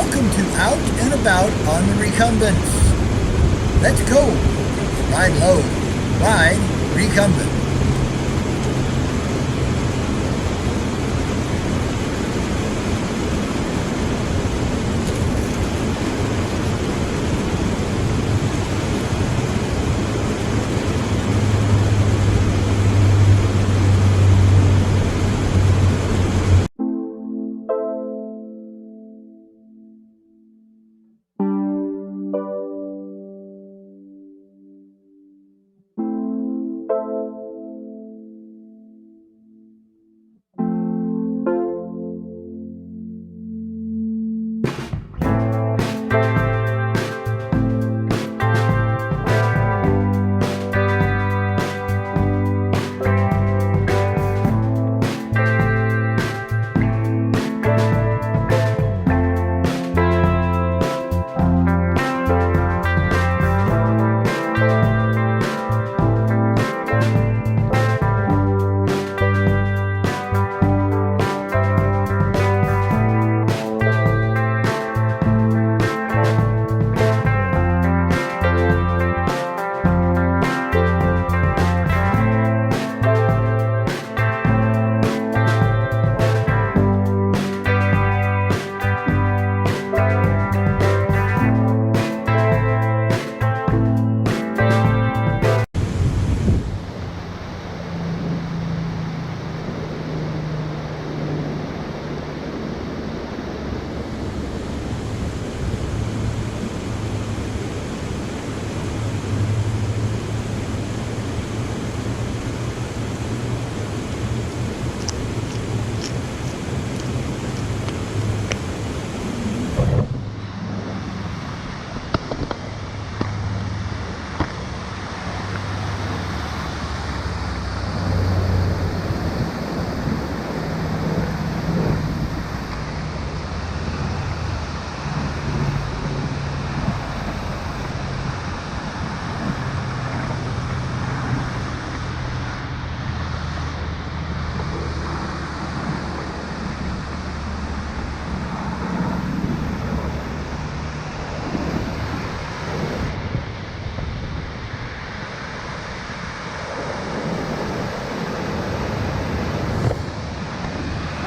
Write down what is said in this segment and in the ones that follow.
Welcome to Out and About on the Recumbents. Let's go. Ride low. Ride recumbent.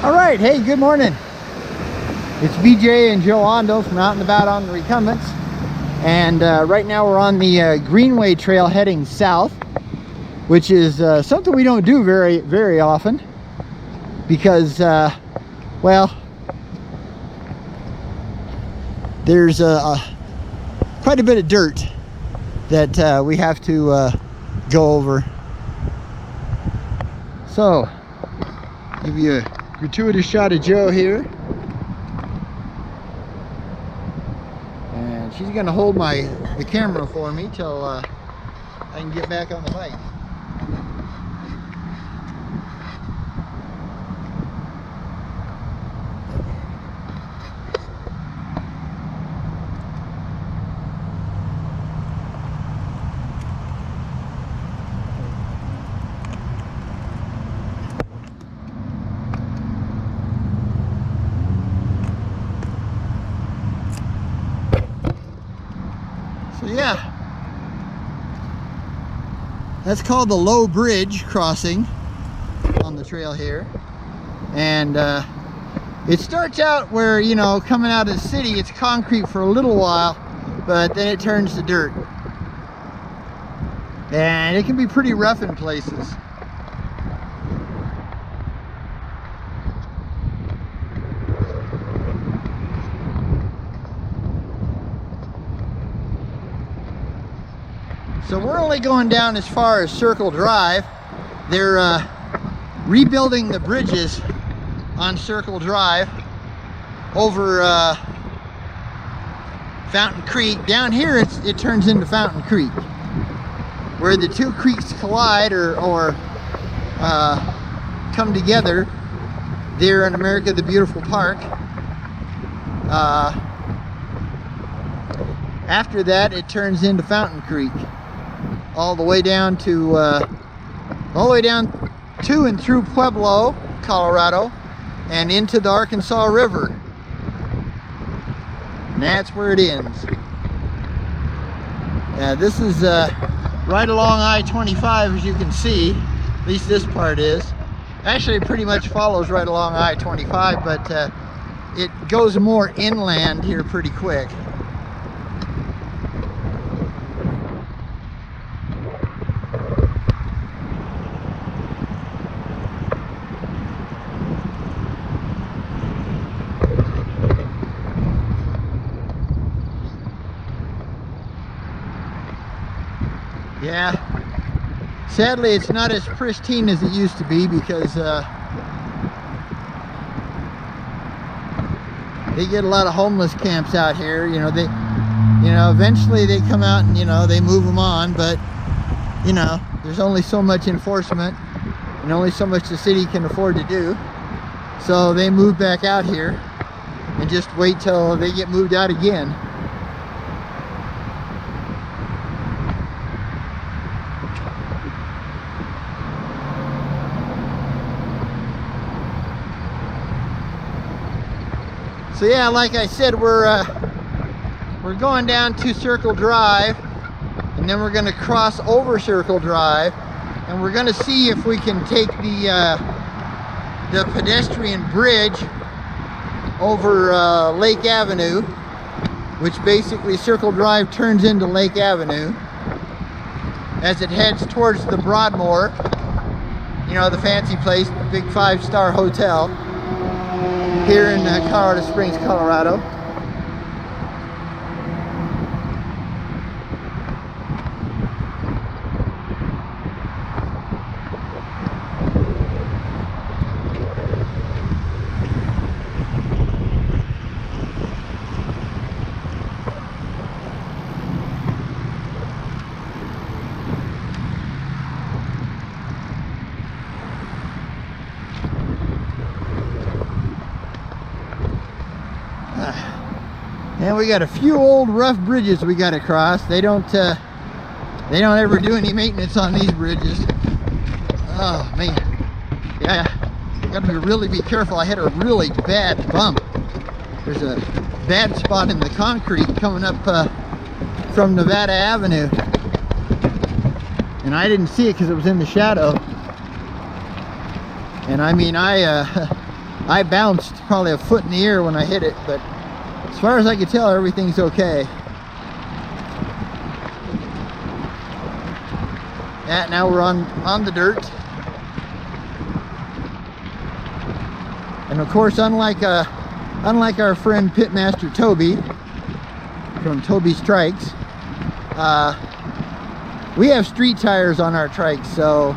All right, hey, good morning. It's BJ and Joe Ondo from Out and About on the Recumbents, and right now we're on the Greenway Trail heading south, which is something we don't do very often because, well, there's quite a bit of dirt that we have to go over. So, give you a gratuitous shot of Joe here, and she's gonna hold the camera for me till I can get back on the bike. So yeah, that's called the Low Bridge crossing on the trail here, and it starts out where, you know, coming out of the city it's concrete for a little while, but then it turns to dirt, and it can be pretty rough in places. So we're only going down as far as Circle Drive. They're rebuilding the bridges on Circle Drive over Fountain Creek. Down here it turns into Fountain Creek. Where the two creeks collide or come together there in America the Beautiful Park. After that it turns into Fountain Creek. All the way down to and through Pueblo, Colorado, and into the Arkansas River. And that's where it ends. Yeah, this is right along I-25, as you can see. At least this part is. Actually, it pretty much follows right along I-25, but it goes more inland here pretty quick. Yeah, sadly it's not as pristine as it used to be because they get a lot of homeless camps out here. You know, eventually they come out and, you know, they move them on, but, you know, there's only so much enforcement and only so much the city can afford to do. So they move back out here and just wait till they get moved out again. So yeah, like I said, we're going down to Circle Drive, and then we're going to cross over Circle Drive, and we're going to see if we can take the pedestrian bridge over Lake Avenue, which basically Circle Drive turns into Lake Avenue as it heads towards the Broadmoor, you know, the fancy place, the big 5-star hotel here in Colorado Springs, Colorado. And we got a few old rough bridges we got to cross. They don't ever do any maintenance on these bridges. Oh man, yeah, got to really be careful. I hit a really bad bump. There's a bad spot in the concrete coming up from Nevada Avenue, and I didn't see it because it was in the shadow. And I mean, I bounced probably a foot in the air when I hit it, but as far as I could tell, everything's okay. Yeah, now we're on the dirt. And of course, unlike our friend Pitmaster Toby from Toby Strikes, we have street tires on our trikes, so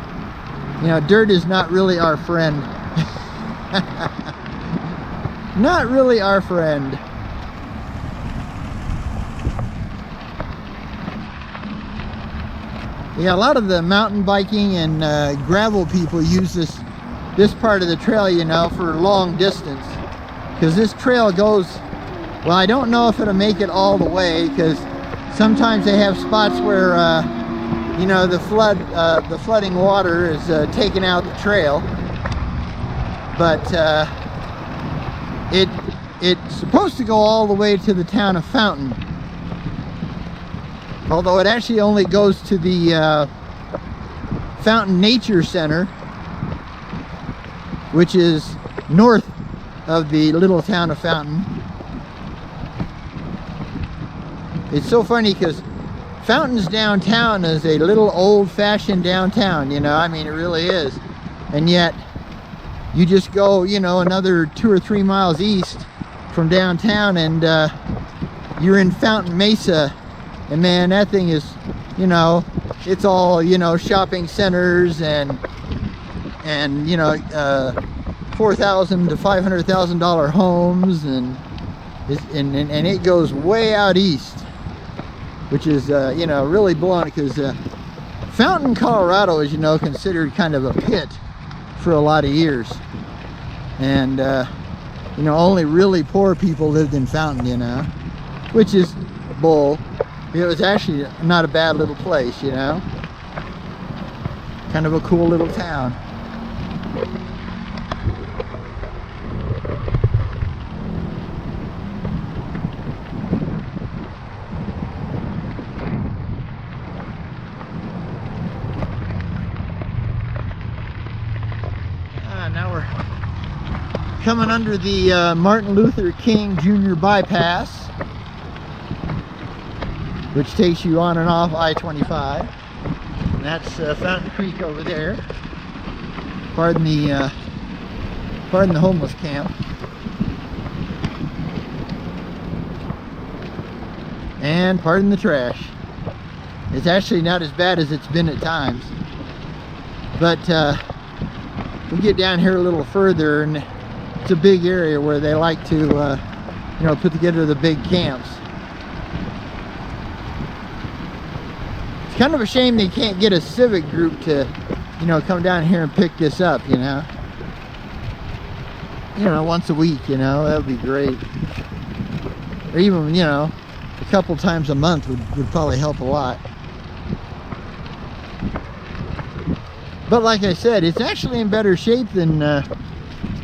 you know, dirt is not really our friend. Not really our friend. Yeah, a lot of the mountain biking and gravel people use this part of the trail, you know, for long distance, because this trail goes, well, I don't know if it'll make it all the way, because sometimes they have spots where you know, the flooding water is taking out the trail, but it's supposed to go all the way to the town of Fountain. Although it actually only goes to the Fountain Nature Center, which is north of the little town of Fountain. It's so funny because Fountain's downtown is a little old-fashioned downtown, you know, I mean, it really is. And yet, you just go, you know, another 2 or 3 miles east from downtown and you're in Fountain Mesa. And man, that thing is, you know, it's all, you know, shopping centers and you know, $4,000 to $500,000 homes, and it goes way out east, which is you know, really blowing it, because Fountain, Colorado, is, you know, considered kind of a pit for a lot of years, and you know, only really poor people lived in Fountain, you know, which is bull. It was actually not a bad little place, you know, kind of a cool little town. coming under the Martin Luther King Jr. bypass, which takes you on and off I-25. And that's Fountain Creek over there. Pardon the homeless camp. And pardon the trash. It's actually not as bad as it's been at times. But we get down here a little further, and it's a big area where they like to, you know, put together the big camps. It's kind of a shame they can't get a civic group to, you know, come down here and pick this up, you know. You know, once a week, you know, that would be great. Or even, you know, a couple times a month would probably help a lot. But like I said, it's actually in better shape than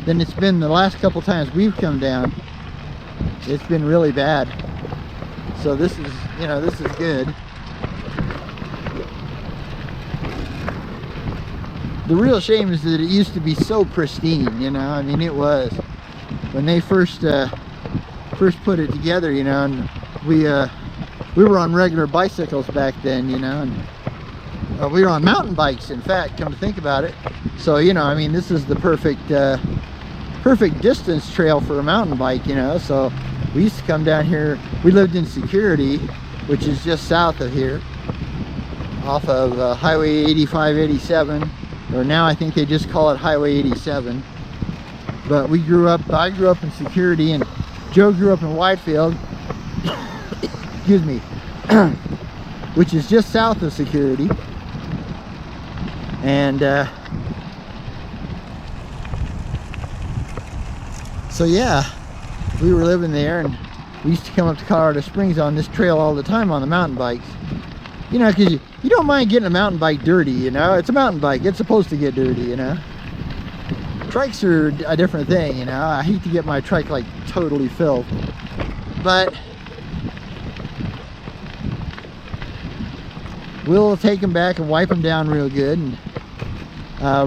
it's been the last couple times we've come down. It's been really bad. So this is, you know, this is good. The real shame is that it used to be so pristine, you know. I mean, it was when they first put it together, you know. And we were on regular bicycles back then, you know, and we were on mountain bikes, in fact, come to think about it. So, you know, I mean, this is the perfect distance trail for a mountain bike, you know. So we used to come down here. We lived in Security, which is just south of here, off of Highway 85, 87. Or now I think they just call it Highway 87. But I grew up in Security, and Joe grew up in Whitefield, excuse me, which is just south of Security. And so yeah, we were living there, and we used to come up to Colorado Springs on this trail all the time on the mountain bikes. You know, because you don't mind getting a mountain bike dirty, you know. It's a mountain bike. It's supposed to get dirty, you know. Trikes are a different thing, you know. I hate to get my trike, like, totally filled. But we'll take them back and wipe them down real good and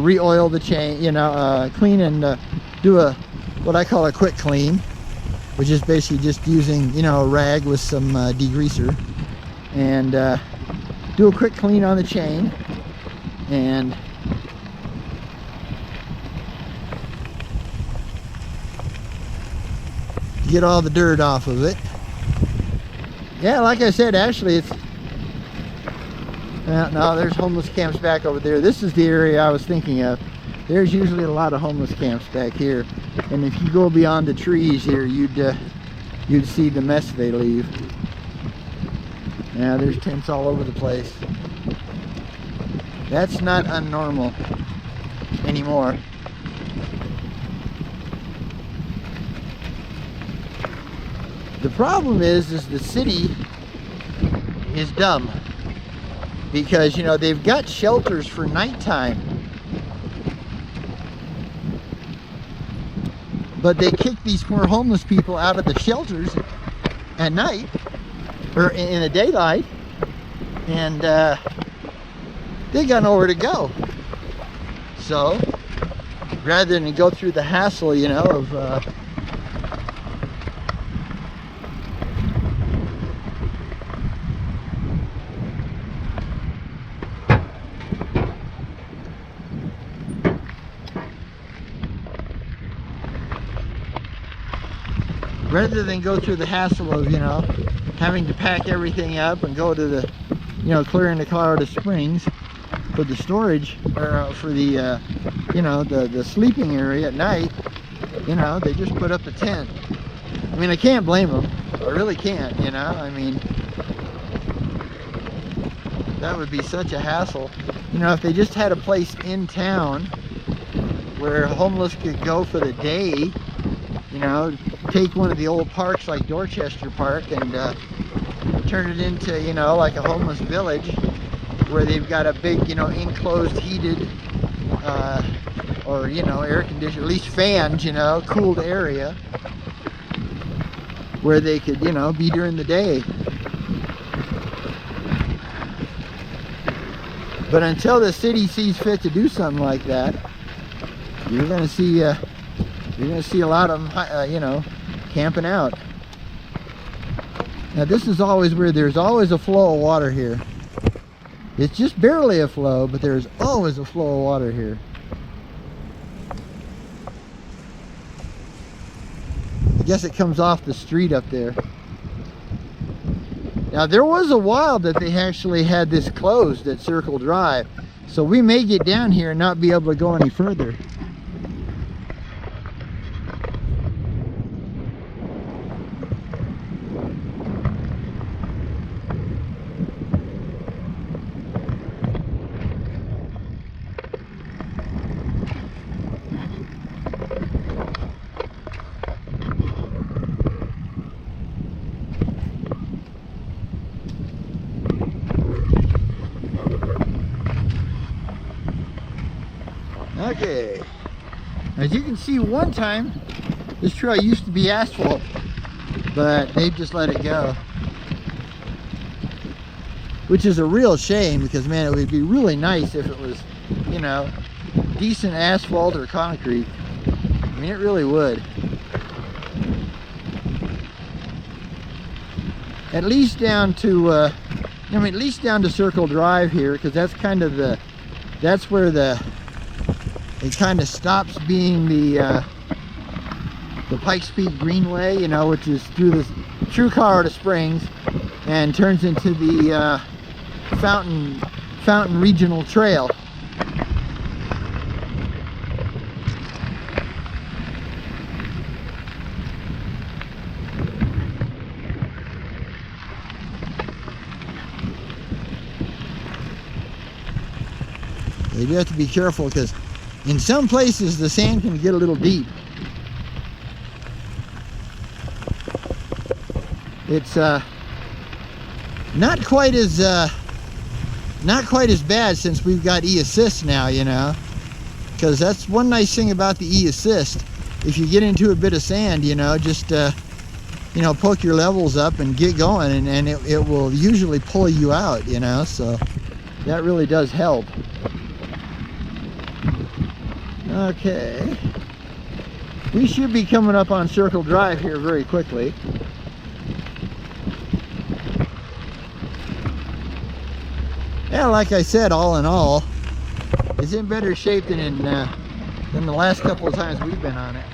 re-oil the chain, you know, clean and do what I call a quick clean, which is basically just using, you know, a rag with some degreaser, and do a quick clean on the chain, and get all the dirt off of it. Yeah, like I said, actually it's no, there's homeless camps back over there. This is the area I was thinking of. There's usually a lot of homeless camps back here, and if you go beyond the trees here, you'd see the mess they leave. Yeah, there's tents all over the place. That's not unnormal anymore. The problem is the city is dumb, because, you know, they've got shelters for nighttime, but they kick these poor homeless people out of the shelters at night, or in the daylight, and they got nowhere to go. So rather than go through the hassle, you know, of you know, having to pack everything up and go to the, you know, clearing the Colorado Springs for the storage, or for the you know, the sleeping area at night, you know, they just put up a tent. I mean, I can't blame them. I really can't, you know. I mean, that would be such a hassle. You know, if they just had a place in town where homeless could go for the day, you know, take one of the old parks like Dorchester Park and turn it into, you know, like a homeless village, where they've got a big, you know, enclosed, heated, or, you know, air conditioned, at least fans, you know, cooled area where they could, you know, be during the day. But until the city sees fit to do something like that, you're gonna see you're going to see a lot of them, you know, camping out. Now this is always where there's always a flow of water here. It's just barely a flow, but there's always a flow of water here. I guess it comes off the street up there. Now there was a while that they actually had this closed at Circle Drive, so we may get down here and not be able to go any further. Okay, as you can see, one time this trail used to be asphalt, but they've just let it go, which is a real shame, because man, it would be really nice if it was, you know, decent asphalt or concrete. I mean, it really would. At least down to I mean, at least down to Circle Drive here, because that's kind of the, that's where it kind of stops being the Pikes Peak Greenway, you know, which is through Colorado Springs, and turns into the Fountain Regional Trail. You do have to be careful, because in some places the sand can get a little deep. It's not quite as bad since we've got e-assist now, you know, because that's one nice thing about the e-assist. If you get into a bit of sand, you know, just you know, poke your levels up and get going, and it will usually pull you out, you know, so that really does help. Okay, we should be coming up on Circle Drive here very quickly. Yeah, like I said, all in all, it's in better shape than the last couple of times we've been on it.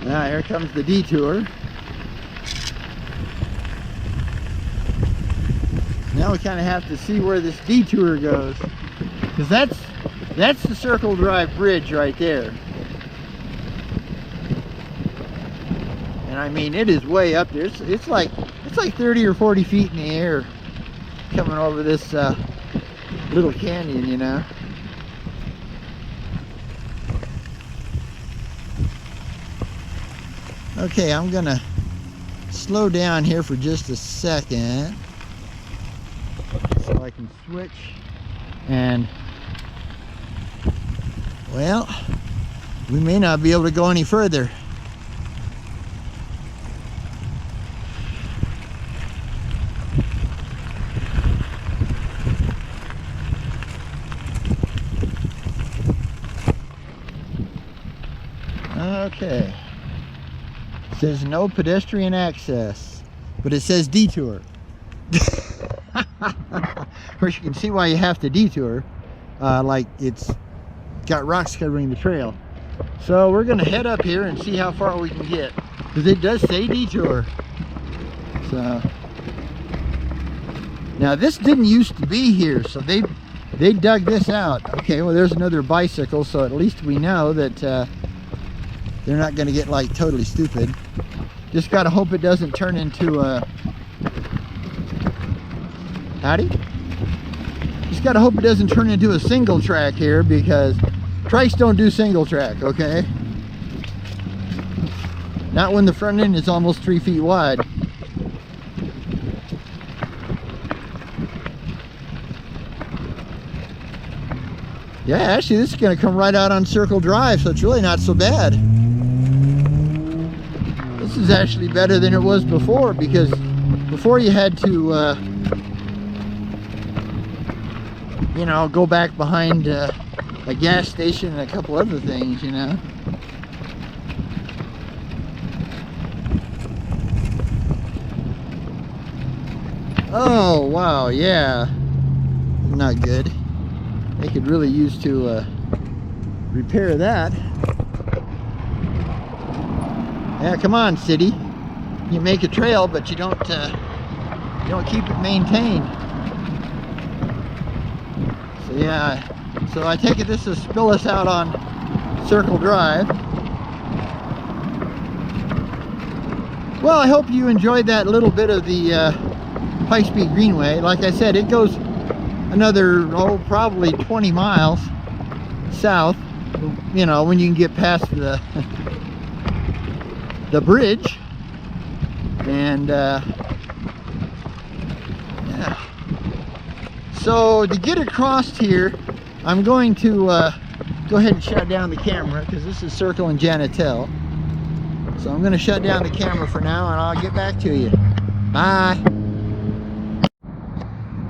Now here comes the detour. Now we kind of have to see where this detour goes, because that's the Circle Drive bridge right there. And I mean, it is way up there. It's like 30 or 40 feet in the air coming over this little canyon, you know. Okay, I'm gonna slow down here for just a second so I can switch, and well, we may not be able to go any further. Okay. It says no pedestrian access, but it says detour. Of course, you can see why you have to detour. Like it's got rocks covering the trail. So we're gonna head up here and see how far we can get, because it does say detour. So now this didn't used to be here, so they dug this out. Okay, well there's another bicycle, so at least we know that they're not going to get like totally stupid. Just got to hope it doesn't turn into a... Howdy? Just got to hope it doesn't turn into a single track here, because trikes don't do single track, okay? Not when the front end is almost 3 feet wide. Yeah, actually this is going to come right out on Circle Drive, so it's really not so bad. This is actually better than it was before, because before you had to you know, go back behind a gas station and a couple other things, you know. Oh wow, yeah, not good. They could really use to repair that. Yeah, come on, city. You make a trail, but you don't keep it maintained. So yeah, so I take it this will spill us out on Circle Drive. Well, I hope you enjoyed that little bit of the Pikes Peak Greenway. Like I said, it goes another, oh, probably 20 miles south, you know, when you can get past the the bridge. And yeah, so to get across here, I'm going to go ahead and shut down the camera, because this is Circle and Janitel. So I'm going to shut down the camera for now, and I'll get back to you. Bye.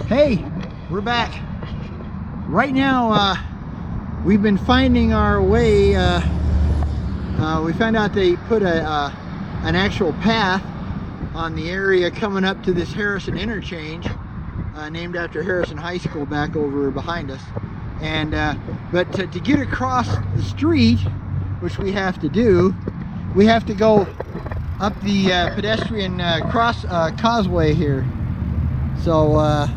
Hey, we're back. Right now, we've been finding our way. We found out they put an actual path on the area coming up to this Harrison Interchange, named after Harrison High School back over behind us. And but to get across the street, which we have to do, we have to go up the pedestrian causeway here. So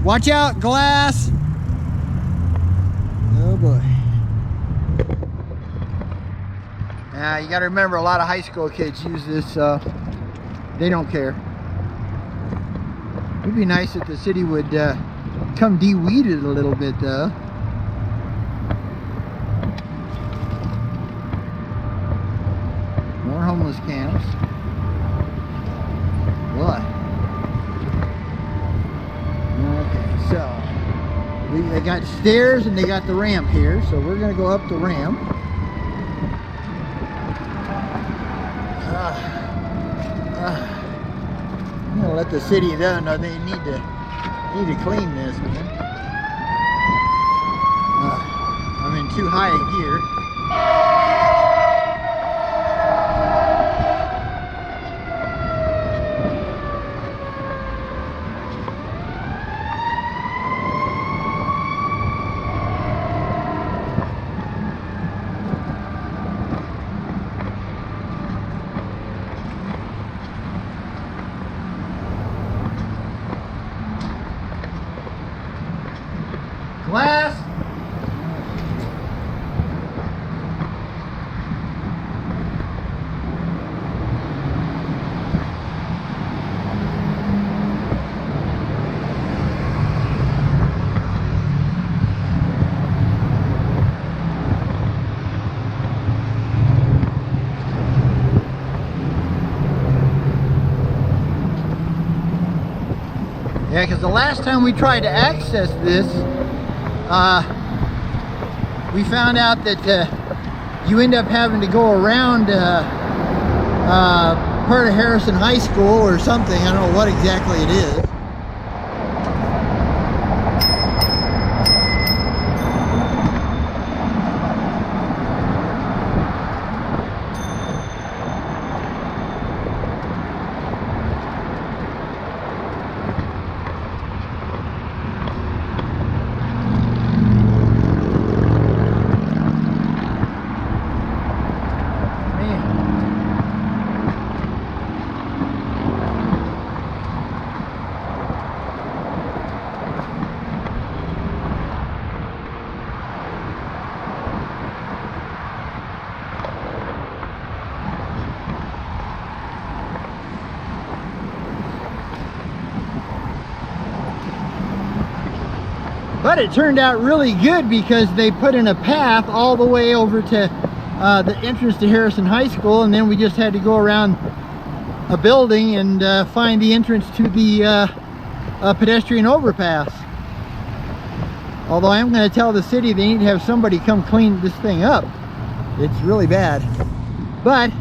watch out, glass. Oh boy. You got to remember, a lot of high school kids use this. They don't care. It'd be nice if the city would come de-weed it a little bit, though. More homeless camps. What? Okay, so they got stairs and they got the ramp here, so we're gonna go up the ramp. I'm gonna let the city know they need to clean this, man. I'm in too high a gear. Glass. Yeah, because the last time we tried to access this, we found out that you end up having to go around part of Harrison High School or something. I don't know what exactly it is. But it turned out really good, because they put in a path all the way over to the entrance to Harrison High School, and then we just had to go around a building and find the entrance to the pedestrian overpass. Although I am going to tell the city they need to have somebody come clean this thing up. It's really bad. But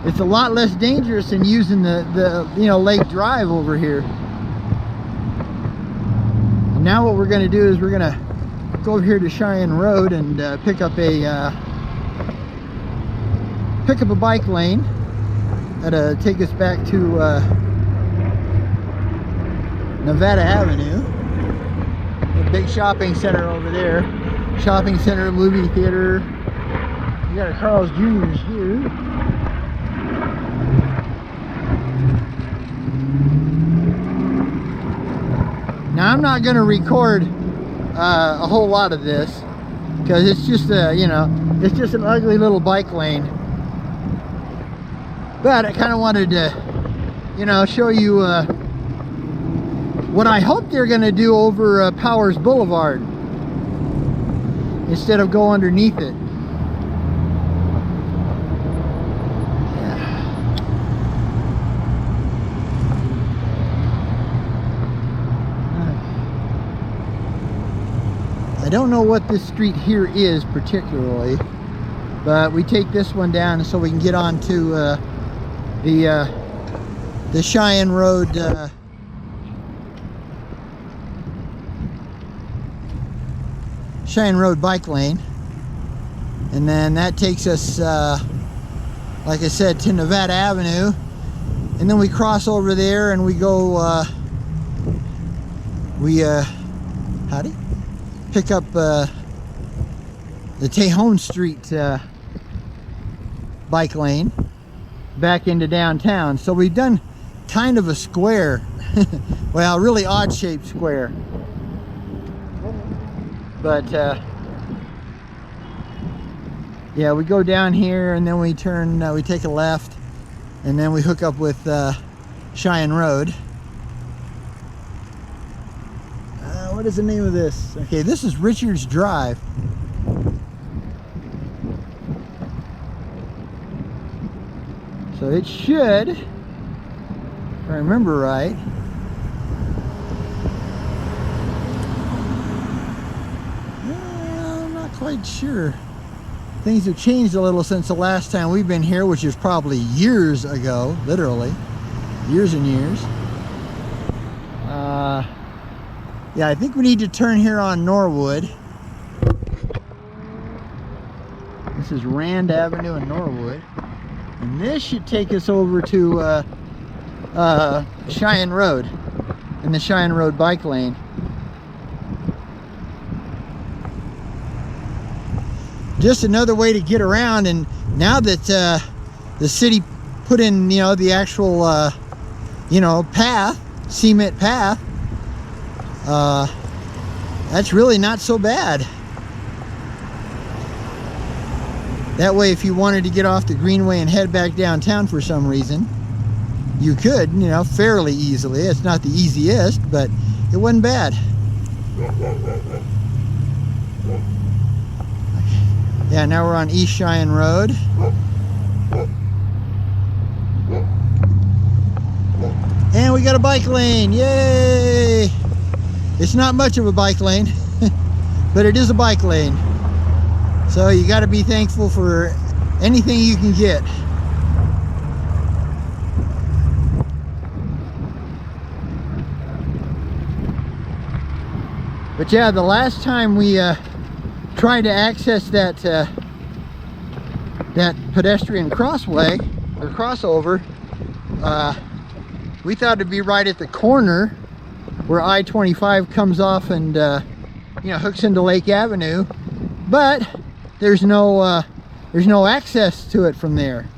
it's a lot less dangerous than using the Lake Drive over here. And now what we're going to do is we're going to go over here to Cheyenne Road and pick up a bike lane that'll take us back to Nevada Avenue. A big shopping center over there. Shopping center, movie theater. We got a Carl's Jr.'s here. Now I'm not going to record a whole lot of this because it's just it's just an ugly little bike lane. But I kind of wanted to, show you what I hope they're going to do over Powers Boulevard instead of go underneath it. I don't know what this street here is particularly, but we take this one down so we can get on to the Cheyenne Road bike lane, and then that takes us like I said to Nevada Avenue, and then we cross over there and we go pick up the Tejon Street bike lane back into downtown. So we've done kind of a square. Well, really odd shaped square, but yeah, we go down here and then we turn, we take a left, and then we hook up with Cheyenne Road. What is the name of this? Okay, this is Richards Drive. So it should, if I remember right, I'm not quite sure. Things have changed a little since the last time we've been here, which is probably years ago, literally. Years and years. Yeah, I think we need to turn here on Norwood. This is Rand Avenue in Norwood. And this should take us over to Cheyenne Road, in the Cheyenne Road bike lane. Just another way to get around, and now that the city put in, the actual, path, cement path, that's really not so bad. That way, if you wanted to get off the Greenway and head back downtown for some reason, you could, fairly easily. It's not the easiest, but it wasn't bad. Yeah, now we're on East Cheyenne Road. And we got a bike lane, yay! It's not much of a bike lane, but it is a bike lane. So you got to be thankful for anything you can get. But yeah, the last time we tried to access that pedestrian crossway or crossover, we thought it'd be right at the corner where I-25 comes off and hooks into Lake Avenue, but there's no access to it from there.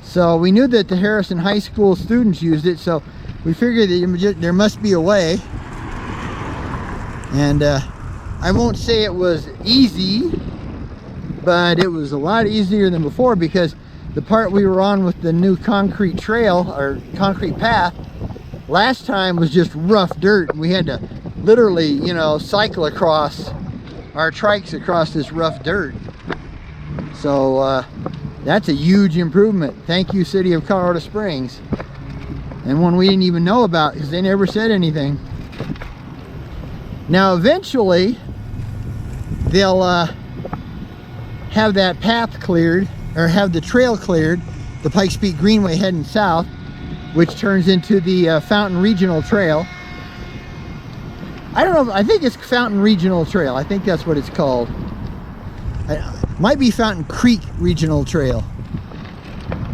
So we knew that the Harrison High School students used it, so we figured that there must be a way. And I won't say it was easy, but it was a lot easier than before, because the part we were on with the new concrete trail or concrete path last time was just rough dirt, and we had to literally, cycle across our trikes across this rough dirt. So that's a huge improvement. Thank you, City of Colorado Springs. And one we didn't even know about because they never said anything. Now eventually they'll have that path cleared, or have the trail cleared, the Pikes Peak Greenway heading south, which turns into the Fountain Regional Trail. I don't know, I think it's Fountain Regional Trail. I think that's what it's called. It might be Fountain Creek Regional Trail.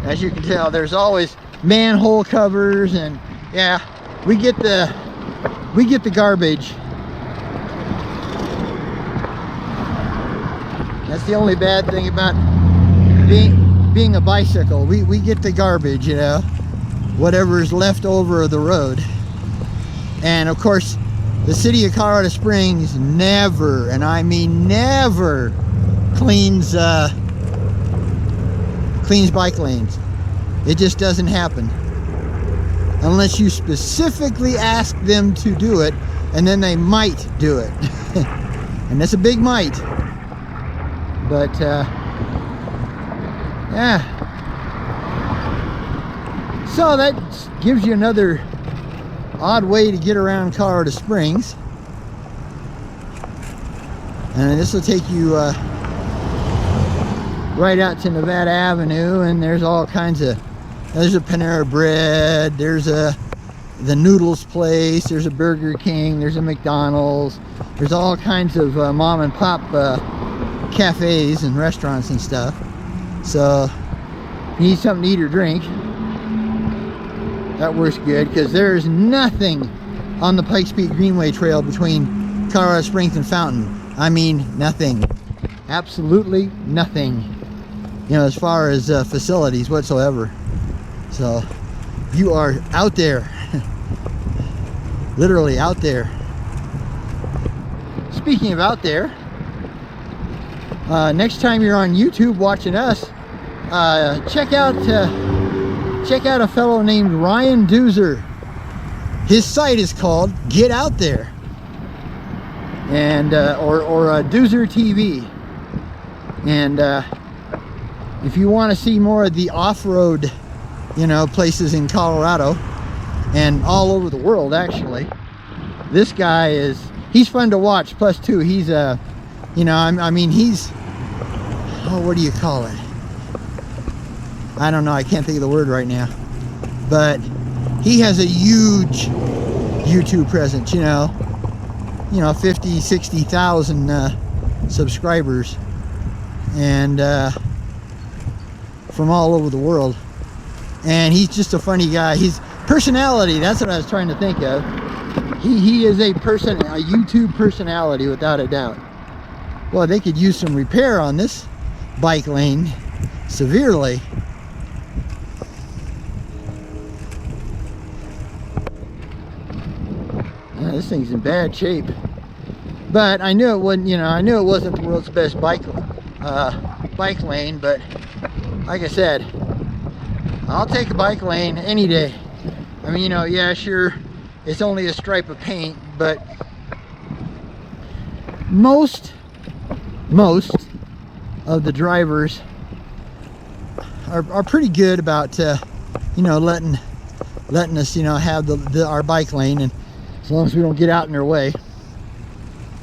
As you can tell, there's always manhole covers, and yeah, we get the garbage. That's the only bad thing about being a bicycle. We get the garbage, you know, whatever's left over of the road. And of course, the city of Colorado Springs never, and I mean never, cleans bike lanes. It just doesn't happen unless you specifically ask them to do it, and then they might do it. And that's a big might. But yeah, so that gives you another odd way to get around Colorado Springs. And this will take you right out to Nevada Avenue, and there's all kinds of, there's a Panera Bread, there's the Noodles place, there's a Burger King, there's a McDonald's, there's all kinds of mom and pop cafes and restaurants and stuff. So if you need something to eat or drink, that works good, because there's nothing on the Pikes Peak Greenway Trail between Colorado Springs and Fountain. I mean, nothing. Absolutely nothing, you know, as far as facilities whatsoever. So you are out there, literally out there. Speaking of out there, next time you're on YouTube watching us, check out a fellow named Ryan Doozer. His site is called Get Out There, and or Doozer TV. And if you want to see more of the off-road, you know, places in Colorado and all over the world, actually, this guy he's fun to watch. Plus too, he's you know, I mean, he's, oh, what do you call it? I don't know, I can't think of the word right now. But he has a huge YouTube presence, you know, 50, 60,000 subscribers, and from all over the world. And he's just a funny guy. His personality, that's what I was trying to think of. He is a YouTube personality without a doubt. Well, they could use some repair on this bike lane severely. Yeah, this thing's in bad shape. But I knew it wouldn't, you know, I knew it wasn't the world's best bike lane, but like I said, I'll take a bike lane any day. I mean, you know, yeah, sure, it's only a stripe of paint, but most of the drivers are pretty good about you know, letting us, you know, have our bike lane, and as long as we don't get out in their way.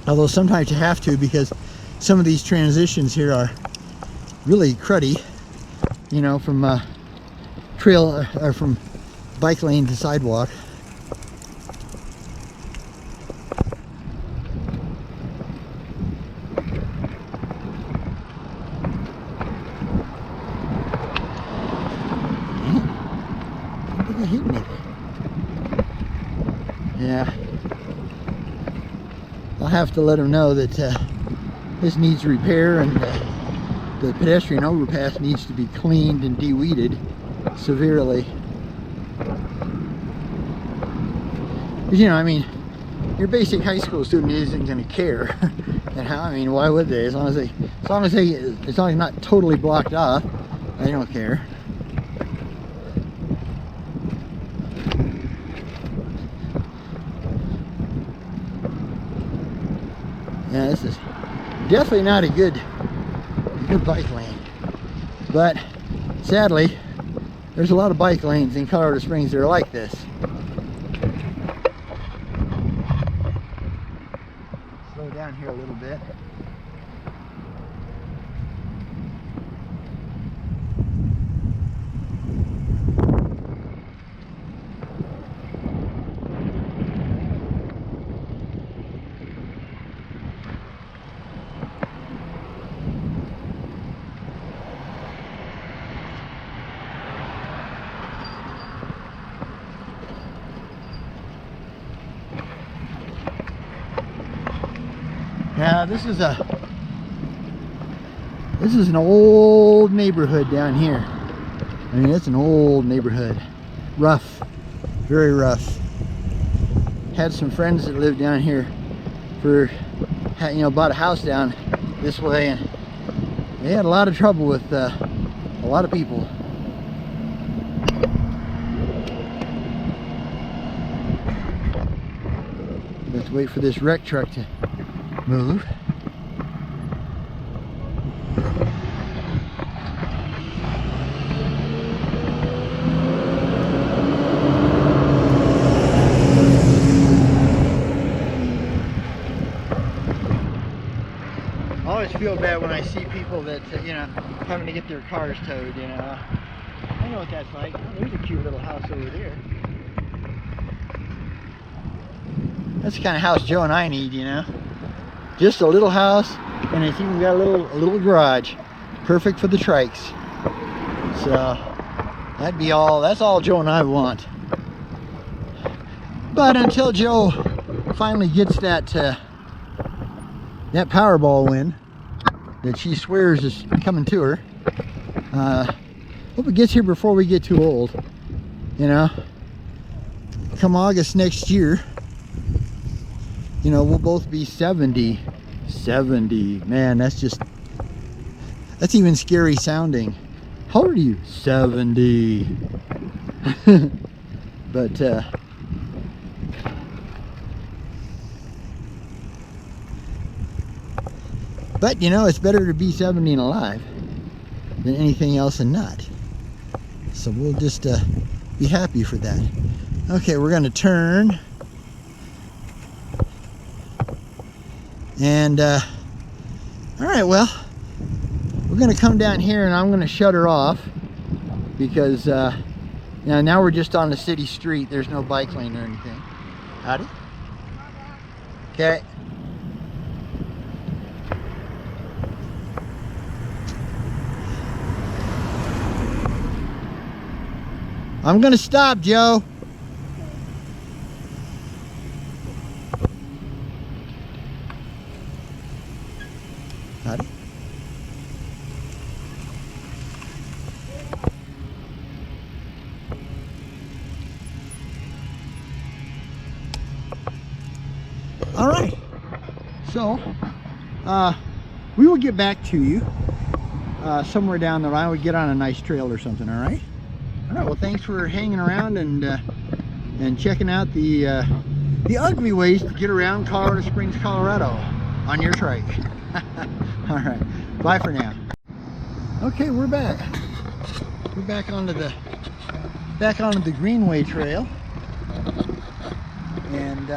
Although sometimes you have to, because some of these transitions here are really cruddy, you know, from trail or from bike lane to sidewalk. I think I hit anything. Yeah, I'll have to let him know that this needs repair, and the pedestrian overpass needs to be cleaned and de-weeded severely. Because, you know, I mean, your basic high school student isn't going to care. And how, I mean, why would they? As long as it's not totally blocked off, they don't care. Yeah, this is definitely not a good bike lane. But sadly, there's a lot of bike lanes in Colorado Springs that are like this. a little bit. Yeah, this is an old neighborhood down here. I mean, it's an old neighborhood. Rough, very rough. Had some friends that lived down here for, you know, bought a house down this way, and they had a lot of trouble with a lot of people. We have to wait for this wreck truck to move. I always feel bad when I see people that, you know, having to get their cars towed, you know. I know what that's like. Oh, there's a cute little house over there. That's the kind of house Joe and I need, you know. Just a little house, and it's even got a little garage, perfect for the trikes. So that'd be all. That's all Joe and I want. But until Joe finally gets that that Powerball win that she swears is coming to her, hope it gets here before we get too old. You know, come August next year, you know, we'll both be 70. 70, man, that's even scary sounding. How old are you? 70. But you know, it's better to be 70 and alive than anything else and not. So we'll just be happy for that. Okay, we're going to turn. And all right, well, we're gonna come down here and I'm gonna shut her off because you know, now we're just on the city street. There's no bike lane or anything. Howdy. Okay. I'm gonna stop, Joe. Howdy. All right, so we will get back to you somewhere down the line. We get on a nice trail or something. All right, well, thanks for hanging around and checking out the ugly ways to get around Colorado Springs, Colorado on your trike. All right, bye for now. Okay, we're back. We're back onto the Greenway Trail, and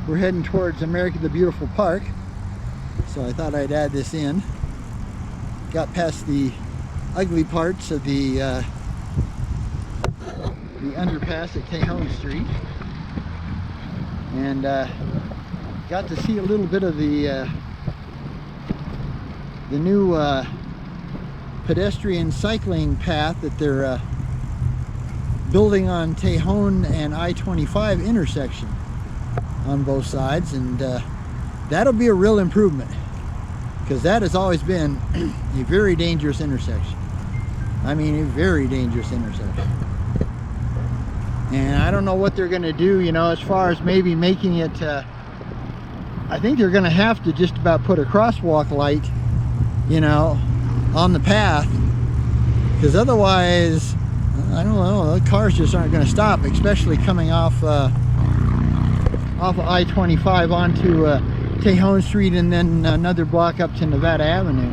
we're heading towards America the Beautiful Park. So I thought I'd add this in. Got past the ugly parts of the underpass at Tejon Street, and got to see a little bit of the new pedestrian cycling path that they're building on Tejon and I-25 intersection on both sides, and that'll be a real improvement, because that has always been a very dangerous intersection. I mean, a very dangerous intersection. And I don't know what they're going to do, you know, as far as maybe making it, I think they're going to have to just about put a crosswalk light, you know, on the path, because otherwise, I don't know, the cars just aren't going to stop, especially coming off of I-25 onto Tejon Street and then another block up to Nevada Avenue.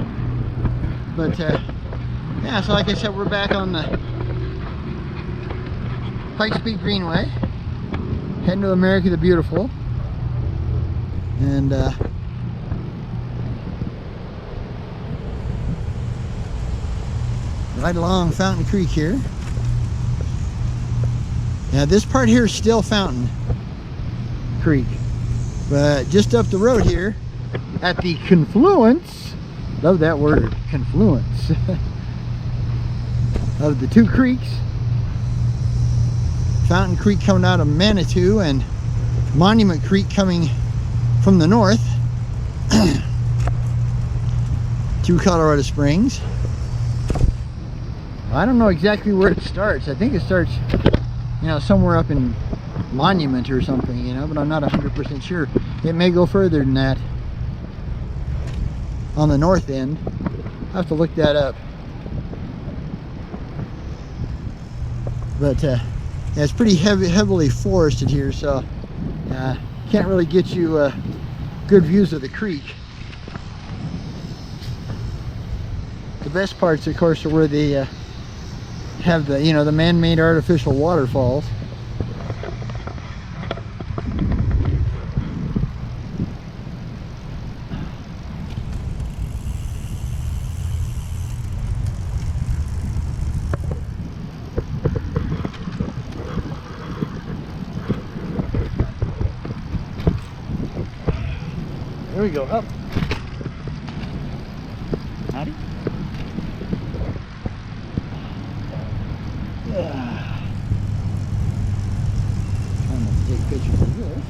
But yeah, so like I said, we're back on the Pikes Peak Greenway, heading to America the Beautiful, and right along Fountain Creek here. Now this part here is still Fountain Creek, but just up the road here at the confluence, love that word, confluence, of the two creeks, Fountain Creek coming out of Manitou and Monument Creek coming from the north to Colorado Springs. I don't know exactly where it starts. I think it starts, you know, somewhere up in Monument or something, you know, but I'm not 100% sure. It may go further than that on the north end. I'll have to look that up. But yeah, it's pretty heavily forested here, so can't really get you good views of the creek. The best parts, of course, are where they have the, you know, the man-made artificial waterfalls. There we go, up. Howdy. Yeah. I'm gonna take pictures of this.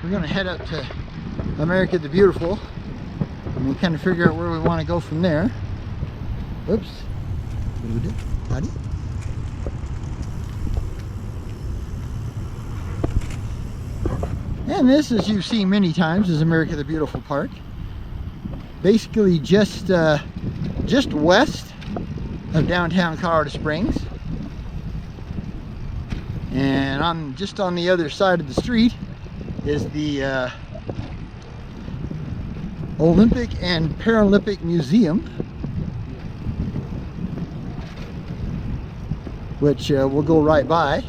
We're going to head up to America the Beautiful, and we'll kind of figure out where we want to go from there. Oops. What do we do? Howdy. And this, as you've seen many times, is America the Beautiful Park. Basically just west of downtown Colorado Springs. And just on the other side of the street is the Olympic and Paralympic Museum, which we'll go right by.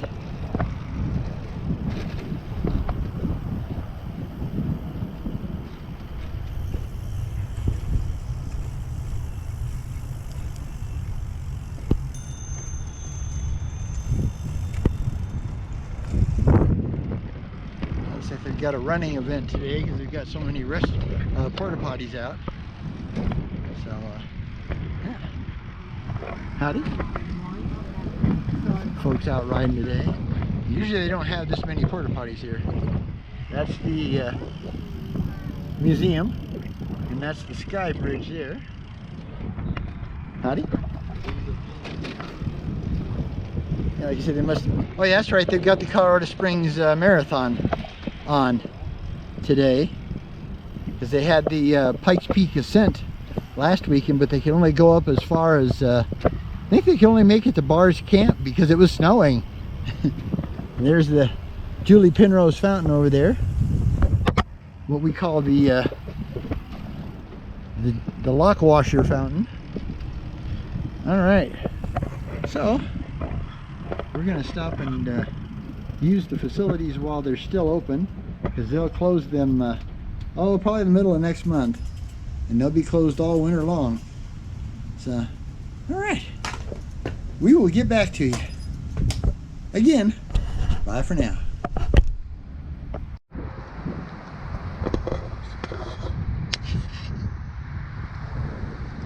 They've got a running event today because they've got so many porta potties out. So, yeah. Howdy. Folks out riding today. Usually they don't have this many porta potties here. That's the museum, and that's the sky bridge there. Howdy. Yeah, like I said, they must. Oh yeah, that's right. They've got the Colorado Springs Marathon on today, because they had the Pikes Peak ascent last weekend, but they could only go up as far as I think they could only make it to Bars Camp because it was snowing. There's the Julie Penrose fountain over there, what we call the lock washer fountain. All right, so we're gonna stop and use the facilities while they're still open, because they'll close them probably the middle of next month, and they'll be closed all winter long. So all right, we will get back to you again. Bye for now.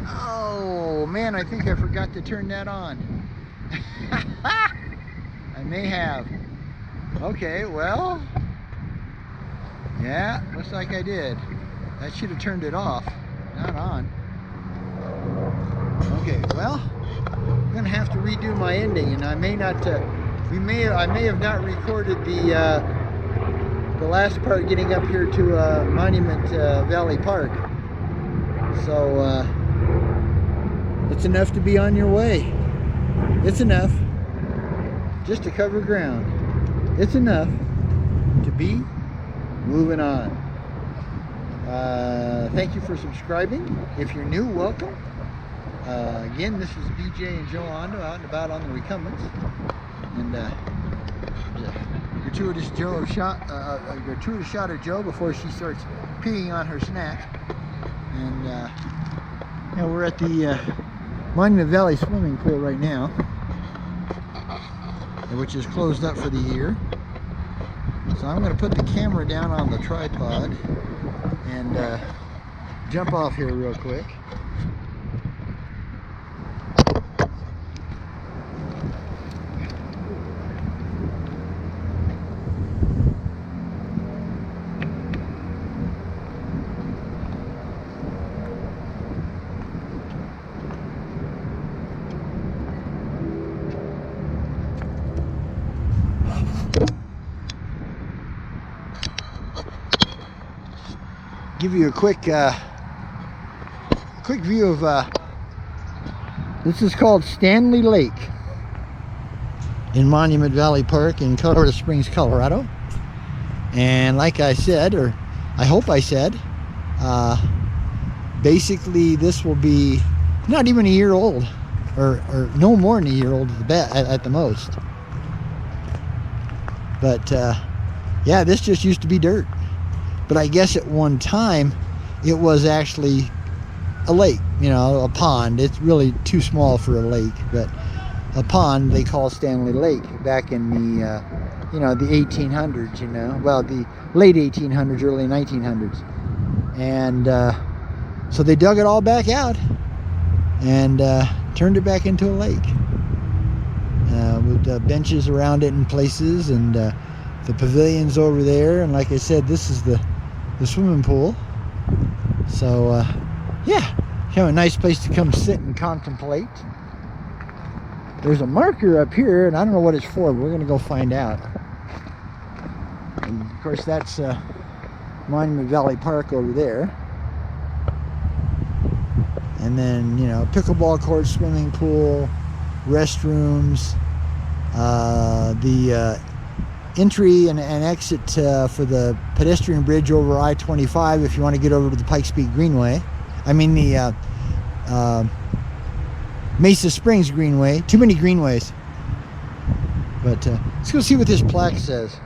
Oh man, I think I forgot to turn that on. I may have. Okay, well, yeah, looks like I did. I should have turned it off, not on. Okay, well, I'm gonna have to redo my ending, and I may not. I may have not recorded the last part getting up here to Monument Valley Park. So it's enough to be on your way. It's enough just to cover ground. It's enough to be moving on. Thank you for subscribing. If you're new, welcome. Again, this is BJ and Joe Ondo out and about on the Recumbents. And gratuitous shot of Joe before she starts peeing on her snack. And we're at the Monument Valley swimming pool right now, which is closed up for the year. So I'm going to put the camera down on the tripod and jump off here real quick. Give you a quick view of this is called Stanley Lake in Monument Valley Park in Colorado Springs, Colorado. And like I said, or I hope I said, basically this will be not even a year old, or no more than a year old at the most. But yeah, this just used to be dirt. But I guess at one time it was actually a lake, you know, a pond. It's really too small for a lake, but a pond they call Stanley Lake back in the, the 1800s, well, the late 1800s, early 1900s. And so they dug it all back out and turned it back into a lake with benches around it in places, and the pavilion's over there. And like I said, this is the swimming pool. So yeah, a nice place to come sit and contemplate. There's a marker up here, and I don't know what it's for, but we're gonna go find out. And of course that's Monument Valley Park over there. And then, pickleball court, swimming pool, restrooms, the entry and exit for the pedestrian bridge over I-25 if you want to get over to the Pikes Peak Greenway. I mean the Mesa Springs Greenway. Too many greenways. But let's go see what this plaque says.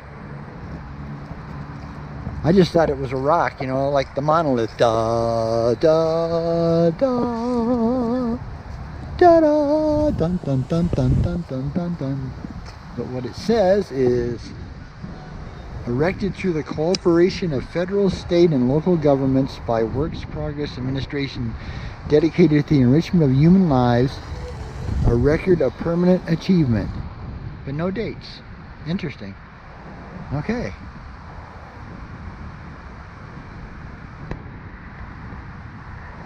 I just thought it was a rock, like the monolith. Da da da da da dun dun dun dun dun dun dun dun. But what it says is, erected through the cooperation of federal, state, and local governments by Works Progress Administration, dedicated to the enrichment of human lives, a record of permanent achievement. But no dates. Interesting. Okay.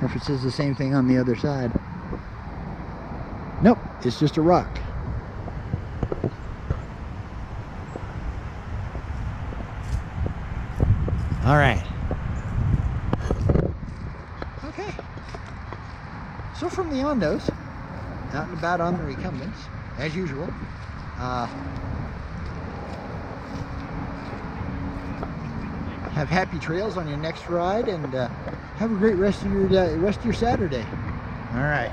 Or if it says the same thing on the other side. Nope, it's just a rock. All right. Okay. So from the Ondos, out and about on the Recumbents, as usual. Have happy trails on your next ride, and have a great rest of your Saturday. All right.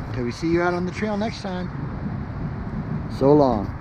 Until we see you out on the trail next time. So long.